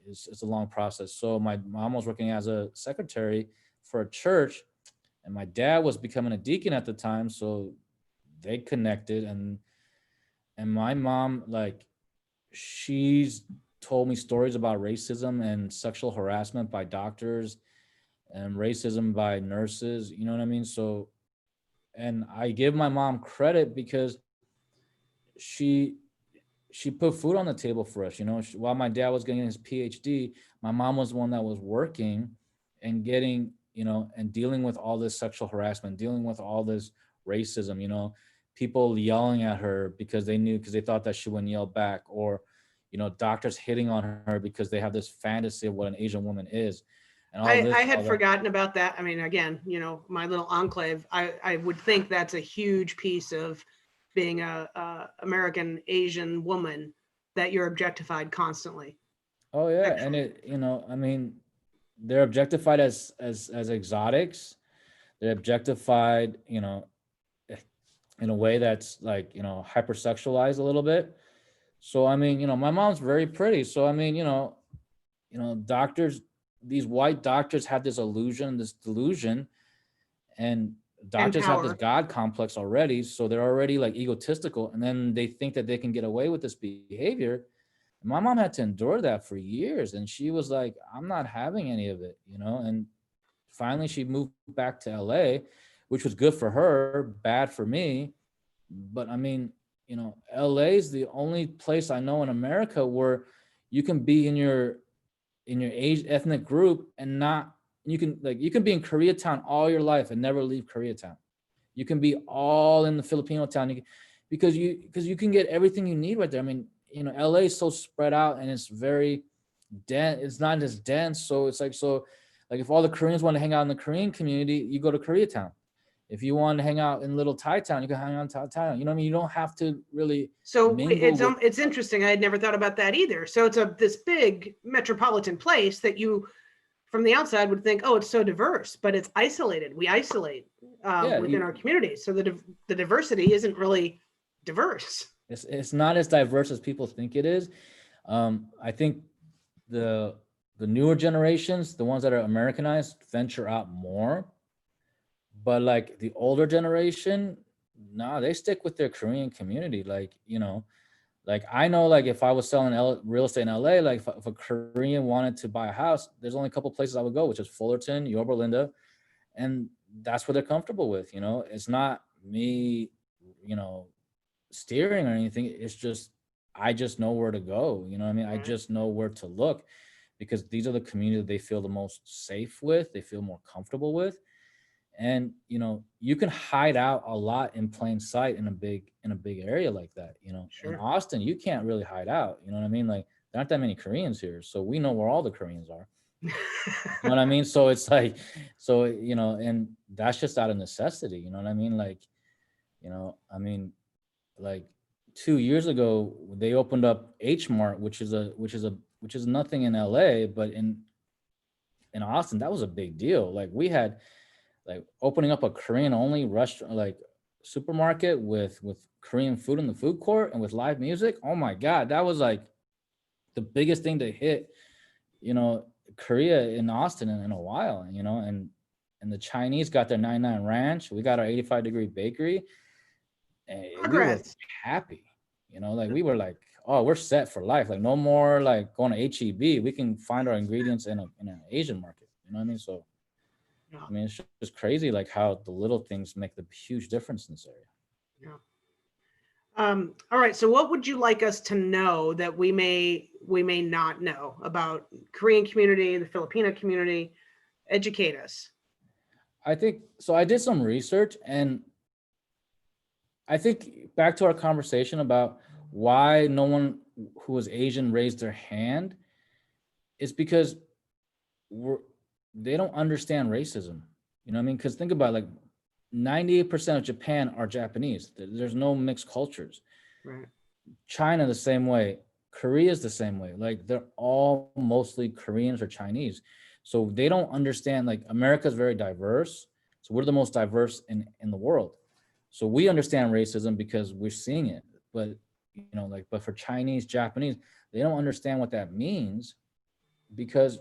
it's a long process. So my mom was working as a secretary for a church, and my dad was becoming a deacon at the time. So they connected, and my mom, like, she's told me stories about racism and sexual harassment by doctors and racism by nurses. You know what I mean? So, and I give my mom credit because she she put food on the table for us. While my dad was getting his PhD, my mom was the one that was working and getting, and dealing with all this sexual harassment, dealing with all this racism, people yelling at her because they thought that she wouldn't yell back, or, doctors hitting on her because they have this fantasy of what an Asian woman is, and all I this, had all that. forgotten about that. I mean, again, my little enclave, I would think that's a huge piece of being a American Asian woman, that you're objectified constantly. Oh yeah, and Sexually. they're objectified as exotics. They're objectified, in a way that's like, hypersexualized a little bit. So my mom's very pretty. So doctors, these white doctors have this illusion, this delusion, and And doctors have this power. God complex already. So they're already like egotistical, and then they think that they can get away with this behavior. My mom had to endure that for years, and she was like, I'm not having any of it, and finally she moved back to LA, which was good for her, bad for me. But LA is the only place I know in America where you can be in your age ethnic group and not, you can be in Koreatown all your life and never leave Koreatown. You can be all in the Filipino town, because you can get everything you need right there. LA is so spread out, and it's very it's not as dense. So it's like, so like if all the Koreans want to hang out in the Korean community, you go to Koreatown. If you want to hang out in Little Thai Town, you can hang out in Thai Town. You know what I mean? You don't have to really So mingle with. it's interesting. I had never thought about that either. So it's this big metropolitan place that you from the outside would think, oh, it's so diverse, but it's isolated. We isolate Yeah, within our communities, so the diversity isn't really diverse. it's not as diverse as people think it is. I think the newer generations, the ones that are Americanized, venture out more. But like the older generation, nah, they stick with their Korean community. Like, you know, like I know, like if I was selling real estate in LA, like if a Korean wanted to buy a house, there's only a couple places I would go, which is Fullerton, Yorba Linda, and that's what they're comfortable with. You know, it's not me, you know, steering or anything. It's just I just know where to go. You know what I mean? I Right. just know where to look because these are the communities they feel the most safe with, they feel more comfortable with. And you know, you can hide out a lot in plain sight in a big area like that. You know, in Sure. Austin, you can't really hide out. You know what I mean? Like there aren't that many Koreans here, so we know where all the Koreans are. You know what I mean? So it's like, so you know, and that's just out of necessity. You know what I mean? Like, you know, I mean, like 2 years ago they opened up H Mart, which is nothing in LA, but in Austin that was a big deal. Like we had like opening up a Korean only restaurant, like supermarket with Korean food in the food court and with live music. Oh my God, that was like the biggest thing to hit, you know, Korea in Austin in a while, you know, and the Chinese got their 99 ranch. We got our 85-degree bakery. And we were Progress. happy, you know, like we were like, oh, we're set for life. Like no more like going to HEB. We can find our ingredients in an Asian market. You know what I mean? So Yeah. I mean, it's just crazy, like how the little things make the huge difference in this area. Yeah. All right. So, what would you like us to know that we may not know about Korean community, the Filipino community? Educate us. I think so. I did some research, and I think back to our conversation about why no one who was Asian raised their hand is because we're they don't understand racism. You know what I mean? Because think about it, like 98% of Japan are Japanese. There's no mixed cultures. Right. China the same way. Korea is the same way. Like they're all mostly Koreans or Chinese. So they don't understand, like America is very diverse. So we're the most diverse in the world. So we understand racism because we're seeing it. But you know, like, but for Chinese, Japanese, they don't understand what that means because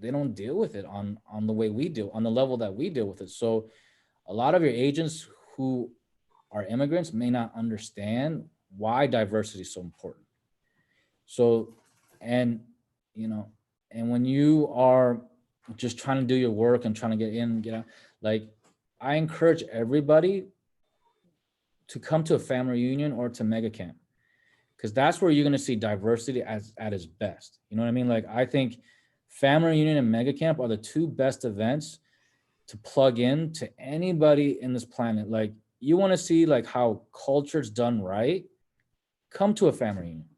they don't deal with it on the way we do, on the level that we deal with it. So a lot of your agents who are immigrants may not understand why diversity is so important. So, and you know, and when you are just trying to do your work and trying to get in, get out, like I encourage everybody to come to a family reunion or to mega camp because that's where you're going to see diversity as at its best. You know what I mean? Like I think family reunion and mega camp are the two best events to plug in to anybody in this planet. Like you want to see like how culture's done right, come to a family reunion.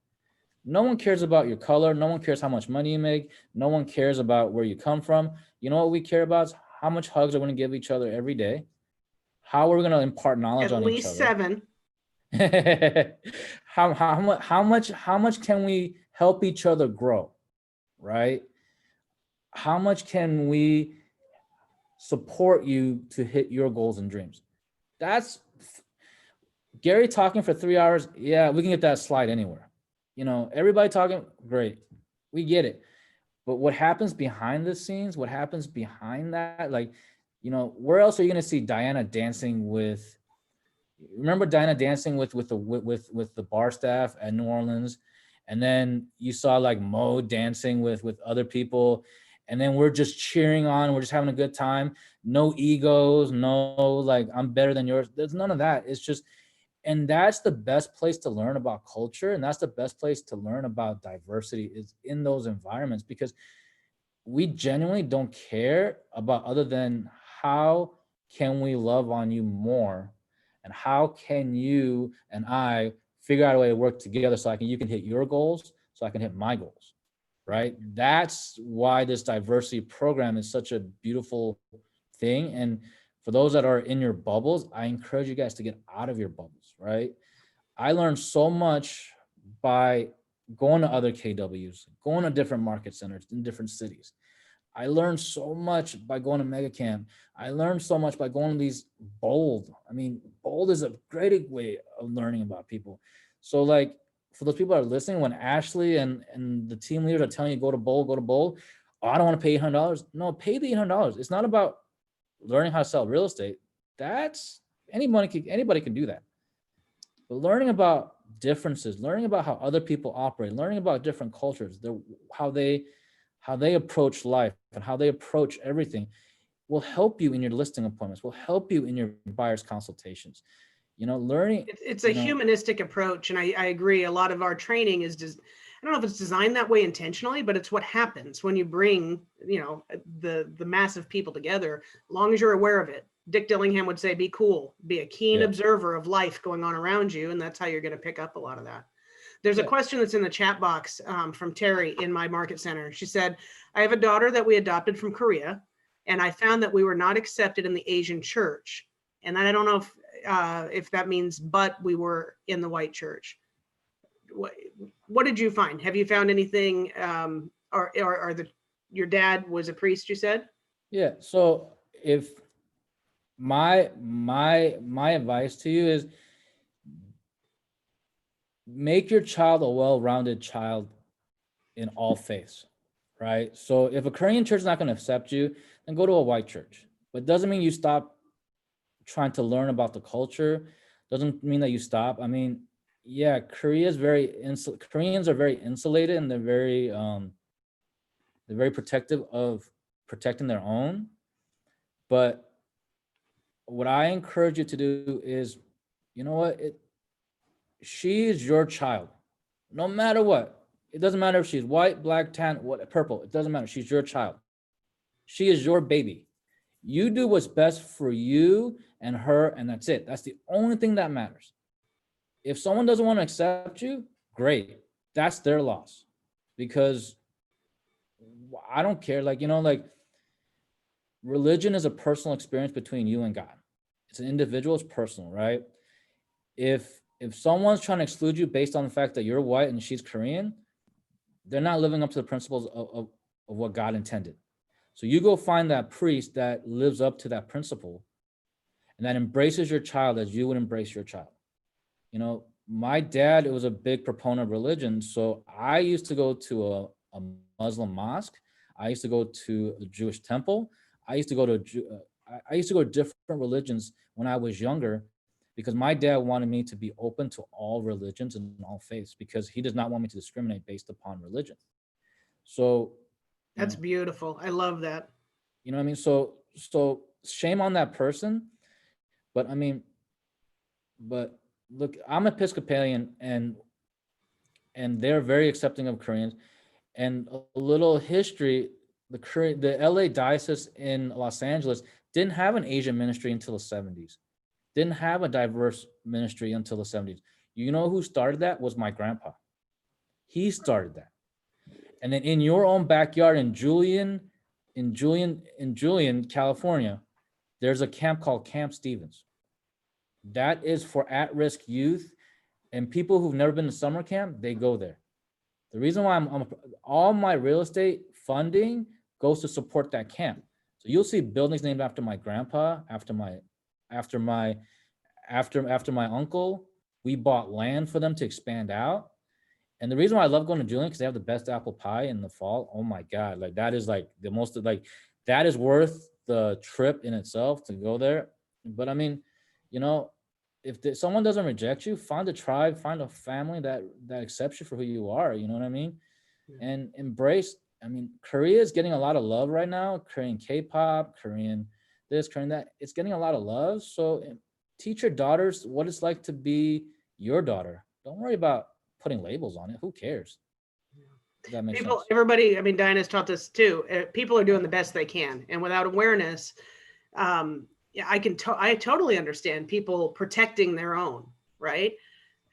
No one cares about your color. No one cares how much money you make. No one cares about where you come from. You know what we care about is how much hugs are we going to give each other every day, how we're going to impart knowledge At on each least other. 7. How much can we help each other grow, right? How much can we support you to hit your goals and dreams? That's Gary talking for 3 hours. Yeah, we can get that slide anywhere. You know, everybody talking, great. We get it. But what happens behind the scenes, what happens behind that, like, you know, where else are you going to see Diana dancing with, remember Diana dancing with the bar staff at New Orleans? And then you saw like Mo dancing with other people. And then we're just cheering on, we're just having a good time. No egos, no like I'm better than yours. There's none of that. It's just, and that's the best place to learn about culture, and that's the best place to learn about diversity is in those environments, because we genuinely don't care about other than how can we love on you more, and how can you and I figure out a way to work together so you can hit your goals, so I can hit my goals, right? That's why this diversity program is such a beautiful thing. And for those that are in your bubbles, I encourage you guys to get out of your bubbles, right? I learned so much by going to other KWs, going to different market centers in different cities. I learned so much by going to MegaCamp. I learned so much by going to these Bold. I mean, Bold is a great way of learning about people. So like for those people that are listening, when Ashley and the team leaders are telling you go to Bold, oh, I don't want to pay $800. No, pay the $800. It's not about learning how to sell real estate. That's anybody can do that. But learning about differences, learning about how other people operate, learning about different cultures, how they approach life and how they approach everything will help you in your listing appointments, will help you in your buyer's consultations. Learning. It's a humanistic approach. And I agree. A lot of our training is just, I don't know if it's designed that way intentionally, but it's what happens when you bring, the massive people together, as long as you're aware of it. Dick Dillingham would say, be cool, be a keen observer of life going on around you. And that's how you're going to pick up a lot of that. There's a question that's in the chat box from Terry in my market center. She said, I have a daughter that we adopted from Korea, and I found that we were not accepted in the Asian church. And I don't know if that means, but we were in the white church. What did you find? Have you found anything, or your dad was a priest, you said? Yeah. So if my advice to you is make your child a well-rounded child in all faiths, right? So if a Korean church is not going to accept you, then go to a white church. But it doesn't mean you stop trying to learn about the culture. Doesn't mean that you stop. I mean, yeah, Koreans are very insulated, and they're very protective of protecting their own. But what I encourage you to do is, you know what? She is your child, no matter what. It doesn't matter if she's white, black, tan, purple. It doesn't matter. She's your child. She is your baby. You do what's best for you and her, and that's it. That's the only thing that matters. If someone doesn't want to accept you, great. That's their loss. Because I don't care. Religion is a personal experience between you and God. It's an individual, it's personal, right? If someone's trying to exclude you based on the fact that you're white and she's Korean, they're not living up to the principles of what God intended. So you go find that priest that lives up to that principle and that embraces your child as you would embrace your child. My dad was a big proponent of religion. So I used to go to a Muslim mosque. I used to go to the Jewish temple. I used to go to different religions when I was younger, because my dad wanted me to be open to all religions and all faiths, because he does not want me to discriminate based upon religion. So that's beautiful. I love that. You know what I mean? So shame on that person. But look, I'm Episcopalian, and they're very accepting of Koreans. And a little history, the LA diocese in Los Angeles didn't have an Asian ministry until the 70s. Didn't have a diverse ministry until the 70s. You know who started that? Was my grandpa. He started that. And then in your own backyard in Julian, California, there's a camp called Camp Stevens. That is for at-risk youth and people who've never been to summer camp. They go there. The reason why all my real estate funding goes to support that camp. So you'll see buildings named after my grandpa, after my uncle. We bought land for them to expand out. And the reason why I love going to Julian, because they have the best apple pie in the fall. Oh my God. That is that is worth the trip in itself to go there. But if someone doesn't reject you, find a tribe, find a family that accepts you for who you are. You know what I mean? Yeah. And embrace. Korea is getting a lot of love right now. Korean K-pop, Korean this, Korean that. It's getting a lot of love. So teach your daughters what it's like to be your daughter. Don't worry about putting labels on it. Who cares? That makes sense. Everybody, Diana's taught this too. People are doing the best they can, and without awareness, I totally understand people protecting their own, right?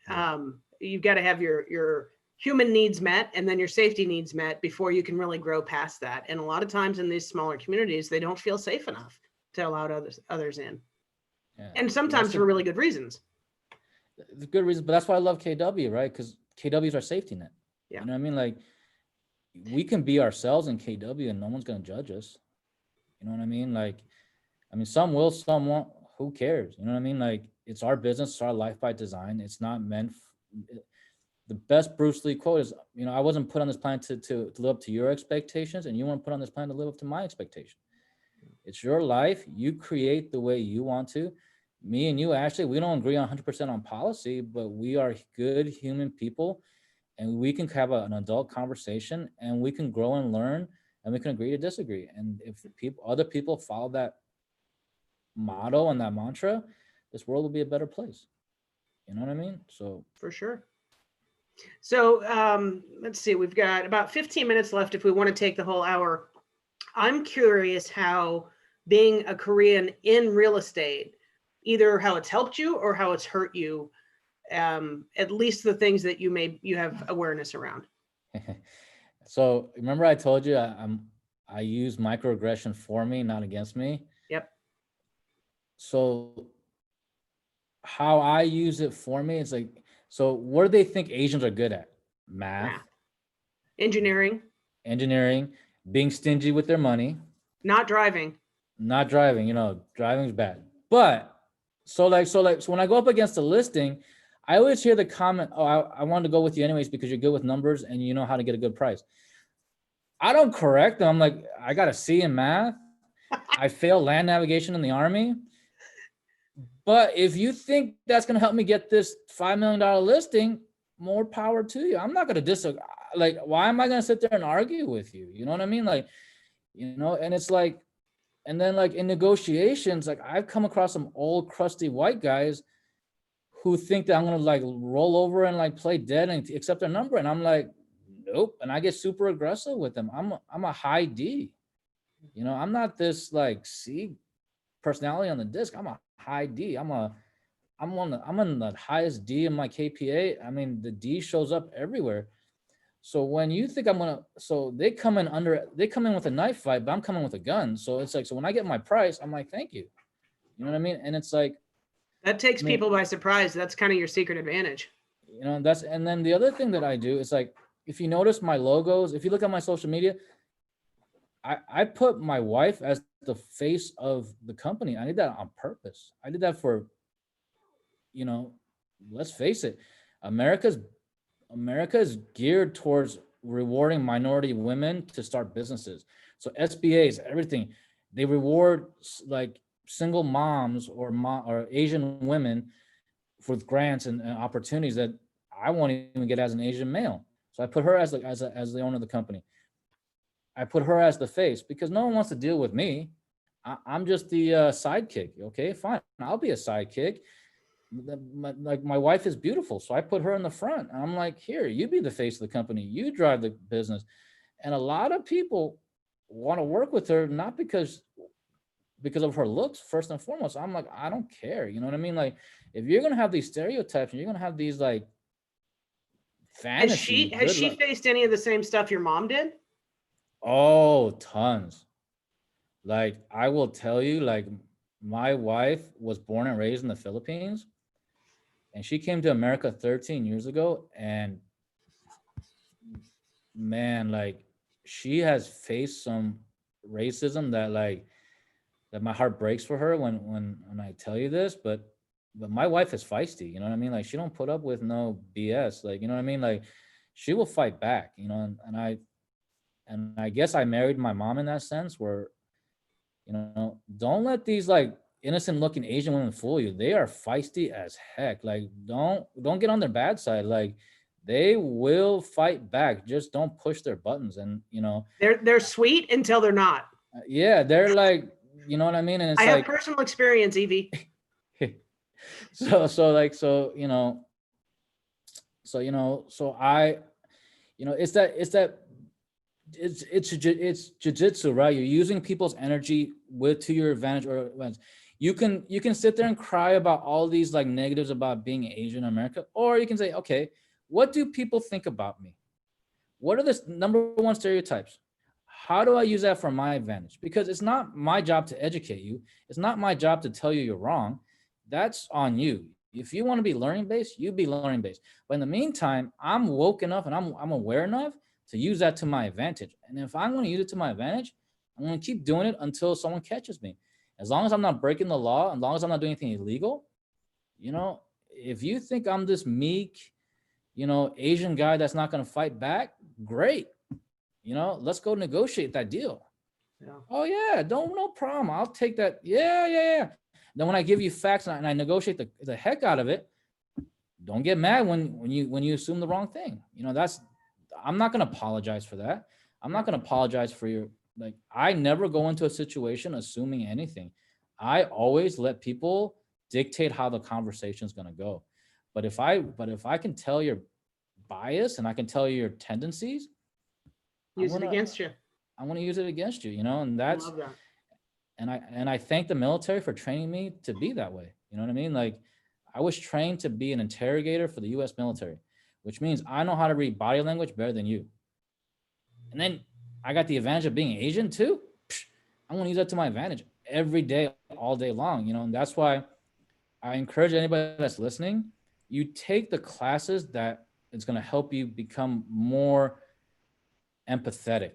Yeah. You've got to have your human needs met and then your safety needs met before you can really grow past that. And a lot of times in these smaller communities, they don't feel safe enough to allow others in. Yeah. And sometimes for really good reasons. The good reason, but that's why I love KW, right? Because KW is our safety net. Yeah. You know what I mean? Like, we can be ourselves in KW and no one's going to judge us. You know what I mean? Like, I mean, some will, some won't. Who cares? You know what I mean? Like, it's our business, it's our life by design. It's not meant. The best Bruce Lee quote is, you know, I wasn't put on this planet to live up to your expectations, and you weren't put on this planet to live up to my expectation. It's your life. You create the way you want to. Me and you, Ashley, we don't agree on 100% on policy, but we are good human people, and we can have an adult conversation, and we can grow and learn, and we can agree to disagree. And if other people follow that motto and that mantra, this world will be a better place. You know what I mean? So for sure. So let's see, we've got about 15 minutes left if we want to take the whole hour. I'm curious how being a Korean in real estate, either how it's helped you or how it's hurt you, at least the things that you have awareness around. So remember I told you I use microaggression for me, not against me. Yep. So how I use it for me, it's like, so what do they think Asians are good at? Math. Engineering. Being stingy with their money. Not driving. You know, driving's bad. But so when I go up against a listing, I always hear the comment, oh, I wanted to go with you anyways because you're good with numbers and you know how to get a good price. I don't correct them. I'm like, I got a C in math. I failed land navigation in the Army. But if you think that's going to help me get this $5 million listing, more power to you. I'm not going to disagree. Like, why am I going to sit there and argue with you? You know what I mean? Like, you know, and it's like, and then like in negotiations, like I've come across some old crusty white guys who think that I'm going to like roll over and like play dead and accept their number. And I'm like, nope. And I get super aggressive with them. I'm a high D. You know, I'm not this like C personality on the disc. I'm a high D. I'm on the highest D in my KPA. I mean, the D shows up everywhere. So when you think so they come in with a knife fight, but I'm coming with a gun. So it's like, so when I get my price, I'm like, thank you. You know what I mean? And it's like, that takes people by surprise. That's kind of your secret advantage. You know, and then the other thing that I do is like, if you notice my logos, if you look at my social media, I put my wife as the face of the company. I did that on purpose. I did that for, you know, let's face it, America is geared towards rewarding minority women to start businesses. So SBAs, everything, they reward like single moms or Asian women with grants and opportunities that I won't even get as an Asian male. So I put her as the owner of the company. I put her as the face because no one wants to deal with me. I'm just the sidekick. Okay, fine. I'll be a sidekick. My wife is beautiful. So I put her in the front. I'm like, here, you be the face of the company. You drive the business. And a lot of people want to work with her, not because of her looks, first and foremost. I'm like, I don't care. You know what I mean? Like, if you're going to have these stereotypes and you're going to have these like fantasies. Has she faced any of the same stuff your mom did? Oh, tons. Like, I will tell you, like, my wife was born and raised in the Philippines, and she came to America 13 years ago. And man, like, she has faced some racism that my heart breaks for her when I tell you this, but my wife is feisty, you know what I mean? Like, she don't put up with no BS. Like, you know what I mean? Like, she will fight back, you know, and I guess I married my mom in that sense where, you know, don't let these like innocent looking Asian women fool you. They are feisty as heck. Like, don't get on their bad side. Like, they will fight back. Just don't push their buttons. And, you know, they're sweet until they're not. Yeah. They're like, you know what I mean? And it's I have personal experience, Evie. So, you know, it's jiu-jitsu, right? You're using people's energy to your advantage, or you can sit there and cry about all these like negatives about being Asian America, or you can say, okay, What do people think about me? What are the number one stereotypes? How do I use that for my advantage? Because it's not my job to educate you. It's not my job to tell you you're wrong. That's on you. If you want to be learning based, you be learning based. But in the meantime, I'm woke enough and I'm aware enough to use that to my advantage. And if I'm going to use it to my advantage, I'm going to keep doing it until someone catches me. As long as I'm not breaking the law, as long as I'm not doing anything illegal, you know, if you think I'm this meek, Asian guy that's not going to fight back, great. Let's go negotiate that deal. Yeah. Oh yeah, no problem. I'll take that. Yeah. Then when I give you facts and I negotiate the heck out of it, don't get mad when you assume the wrong thing. I'm not going to apologize for that. I'm not going to apologize for your, I never go into a situation assuming anything. I always let people dictate how the conversation is going to go. But if I can tell your bias and I can tell your tendencies, Use it against you. I'm going to use it against you, and that's, I love that. and I thank the military for training me to be that way. You know what I mean? Like, I was trained to be an interrogator for the US military, which means I know how to read body language better than you. And then I got the advantage of being Asian too. I'm going to use that to my advantage every day, all day long, and that's why I encourage anybody that's listening, you take the classes that it's going to help you become more empathetic.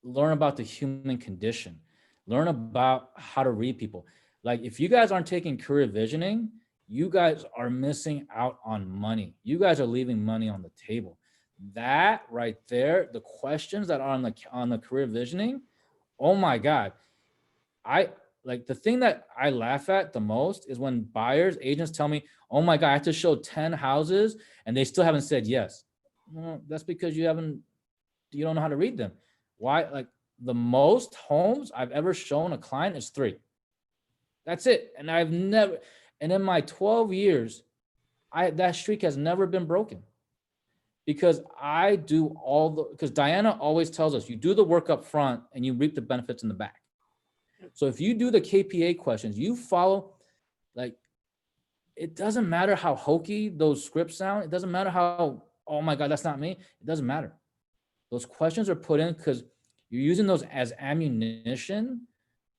Learn about the human condition. Learn about how to read people. Like, if you guys aren't taking career visioning, you guys are missing out on money. You guys are leaving money on the table. That right there, the questions that are on the career visioning, oh my God. The thing that I laugh at the most is when agents tell me, oh my God, I have to show 10 houses and they still haven't said yes. Well, that's because you don't know how to read them. Why? Like, the most homes I've ever shown a client is 3. That's it. And in my 12 years, that streak has never been broken because because Diana always tells us, you do the work up front and you reap the benefits in the back. So if you do the KPA questions, you follow, it doesn't matter how hokey those scripts sound. It doesn't matter how, oh my God, that's not me. It doesn't matter. Those questions are put in because you're using those as ammunition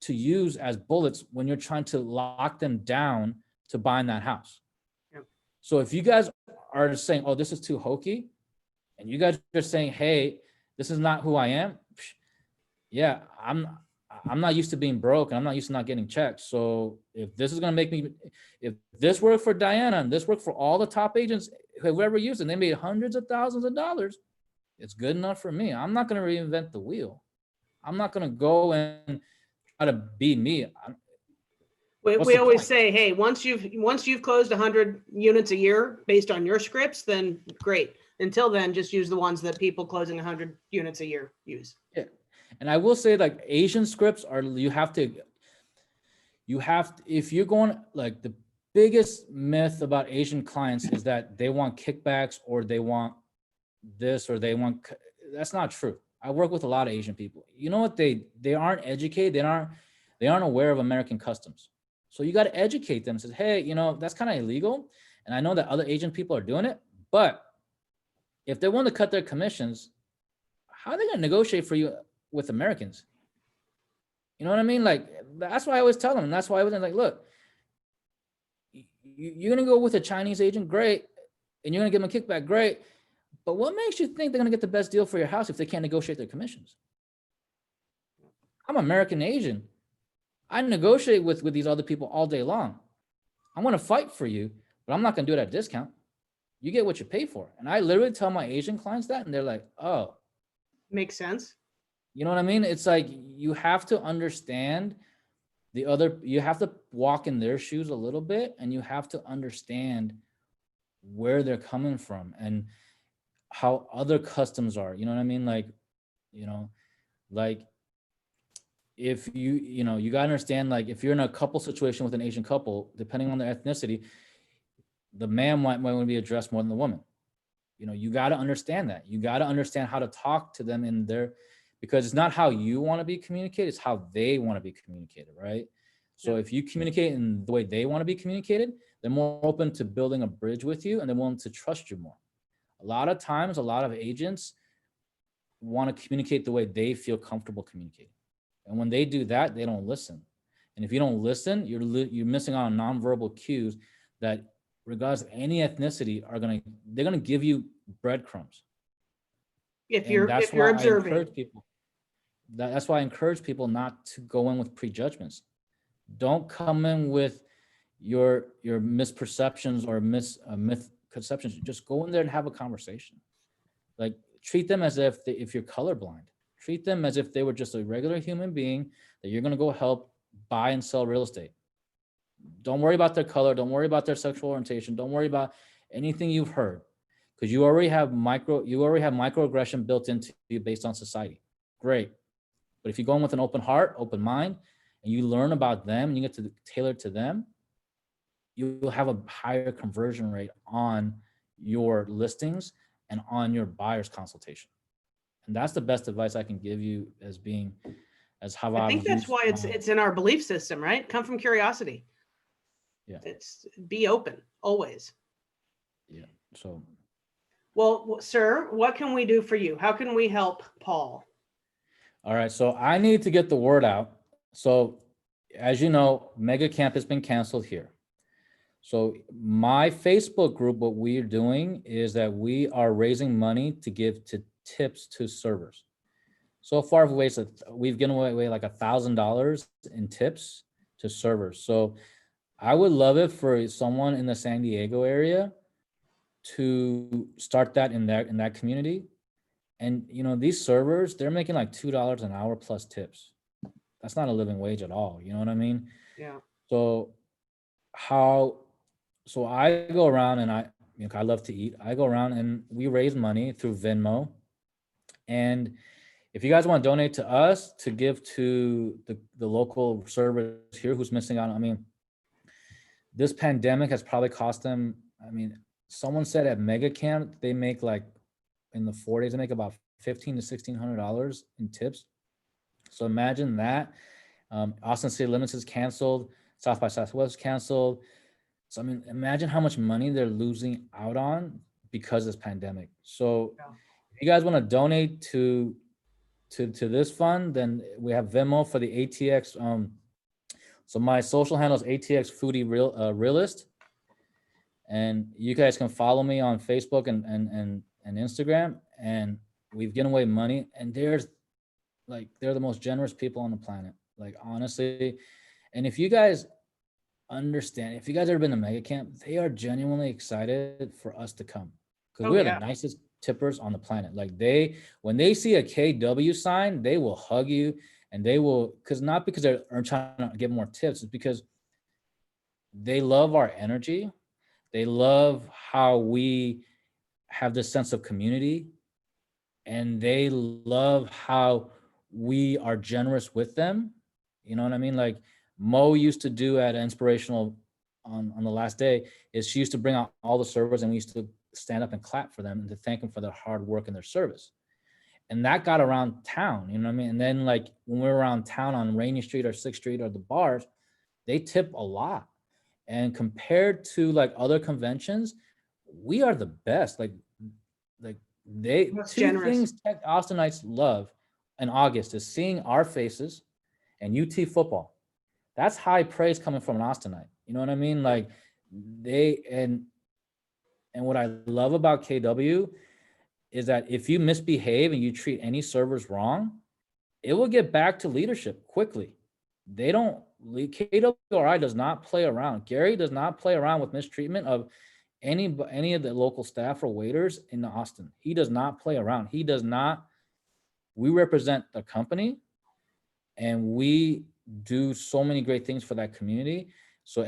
to use as bullets when you're trying to lock them down to buying that house. Yep. So if you guys are saying, oh, this is too hokey, and you guys are saying, hey, this is not who I am. Yeah, I'm not used to being broke and I'm not used to not getting checks. So if this is going to if this worked for Diana and this worked for all the top agents, whoever used it, they made hundreds of thousands of dollars, it's good enough for me. I'm not going to reinvent the wheel. I'm not going to go and try to be me. We always say, hey, once you've closed 100 units a year based on your scripts, then great. Until then, just use the ones that people closing 100 units a year use. Yeah. And I will say, Asian scripts if you're going, the biggest myth about Asian clients is that they want kickbacks or they want this or that's not true. I work with a lot of Asian people. You know what? They aren't educated. They aren't aware of American customs. So you got to educate them. Says, hey, that's kind of illegal. And I know that other Asian people are doing it, but if they want to cut their commissions, how are they going to negotiate for you with Americans? You know what I mean? That's why I always tell them. And that's why I was look, you're going to go with a Chinese agent, great. And you're going to give them a kickback, great. But what makes you think they're going to get the best deal for your house if they can't negotiate their commissions? I'm American Asian. I negotiate with these other people all day long. I'm going to fight for you, but I'm not going to do it at a discount. You get what you pay for. And I literally tell my Asian clients that, and they're like, oh. Makes sense. You know what I mean? It's you have to understand you have to walk in their shoes a little bit, and you have to understand where they're coming from and how other customs are. You know what I mean? If you got to understand, if you're in a couple situation with an Asian couple, depending on their ethnicity, the man might want to be addressed more than the woman. You got to understand that. You got to understand how to talk to them because it's not how you want to be communicated, it's how they want to be communicated, right? So if you communicate in the way they want to be communicated, they're more open to building a bridge with you and they're willing to trust you more. A lot of times, a lot of agents want to communicate the way they feel comfortable communicating. And when they do that, they don't listen. And if you don't listen, you're missing out on nonverbal cues that, regardless of any ethnicity, they're gonna give you breadcrumbs. If And you're that's if you're why I observing. encourage people. That's why I encourage people not to go in with prejudgments. Don't come in with your misperceptions or misconceptions. Just go in there and have a conversation. Like, treat them as if you're colorblind. Treat them as if they were just a regular human being that you're gonna go help buy and sell real estate. Don't worry about their color. Don't worry about their sexual orientation. Don't worry about anything you've heard, because you already have microaggression built into you based on society. Great. But if you go in with an open heart, open mind, and you learn about them and you get to tailor it to them, you will have a higher conversion rate on your listings and on your buyer's consultation. And that's the best advice I can give you as how I I've think that's used. why it's in our belief system, right? Come from curiosity. Yeah. It's be open always. Yeah. So, well, sir, what can we do for you? How can we help Paul? all right. So I need to get the word out. So, as you know, Mega Camp has been canceled here. So my Facebook group, what we're doing is that we are raising money to give to tips to servers. So far, we've given away like $1,000 in tips to servers. So I would love it for someone in the San Diego area to start that in that community. And these servers, they're making like $2 an hour plus tips. That's not a living wage at all. You know what I mean? Yeah. So I go around and I love to eat. I go around and we raise money through Venmo. And if you guys want to donate to us to give to the local servers here who's missing out, I mean, this pandemic has probably cost them, I mean, someone said at Mega Camp, they make like in the 40s, they make about $1,500 to $1,600 in tips. So imagine that. Austin City Limits is canceled. South by Southwest canceled. So, I mean, imagine how much money they're losing out on because of this pandemic. So if you guys want to donate to this fund, then we have Venmo for the ATX. So my social handle is ATX Foodie Realist. And you guys can follow me on Facebook and Instagram. And we've given away money. And they're the most generous people on the planet. Like, honestly. And if you guys understand, if you guys ever been to Mega Camp, they are genuinely excited for us to come, because we are the nicest tippers on the planet. Like, when they see a KW sign, they will hug you, and they will, not because they're trying to get more tips, it's because they love our energy. They love how we have this sense of community, and they love how we are generous with them. You know what I mean? Like, Mo used to do at Inspirational on the last day is she used to bring out all the servers, and we used to stand up and clap for them and to thank them for their hard work and their service. And that got around town, you know what I mean? And then, like, when we were around town on Rainy Street or 6th Street or the bars, they tip a lot. And compared to like other conventions, we are the best. Like two things Austinites love in August is seeing our faces and UT football. That's high praise coming from an Austinite. You know what I mean? Like, and what I love about KW is that if you misbehave and you treat any servers wrong, it will get back to leadership quickly. KWRI does not play around. Gary does not play around with mistreatment of any of the local staff or waiters in Austin. He does not play around. He does not. We represent the company, and we do so many great things for that community. So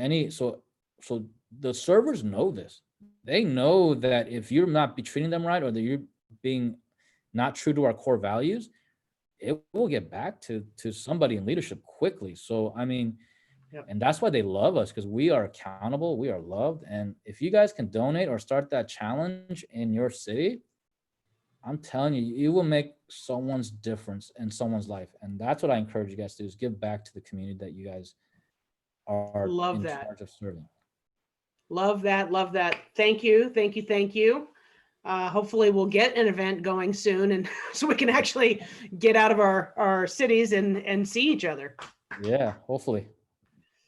the servers know this. They know that if you're not treating them right, or that you're being not true to our core values, it will get back to somebody in leadership quickly. So, I mean, and that's why they love us, because we are accountable, we are loved. And if you guys can donate or start that challenge in your city, I'm telling you, you will make someone's difference in someone's life. And that's what I encourage you guys to do, is give back to the community that you guys are charge of serving. Love that. Thank you. Hopefully we'll get an event going soon, and so we can actually get out of our cities and see each other. Yeah, hopefully.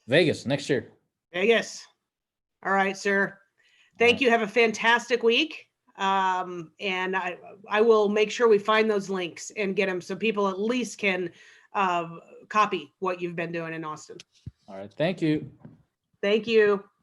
Vegas next year. Vegas. All right, sir. Thank you. Have a fantastic week. And I will make sure we find those links and get them so people at least can copy what you've been doing in Austin. All right. Thank you. Thank you.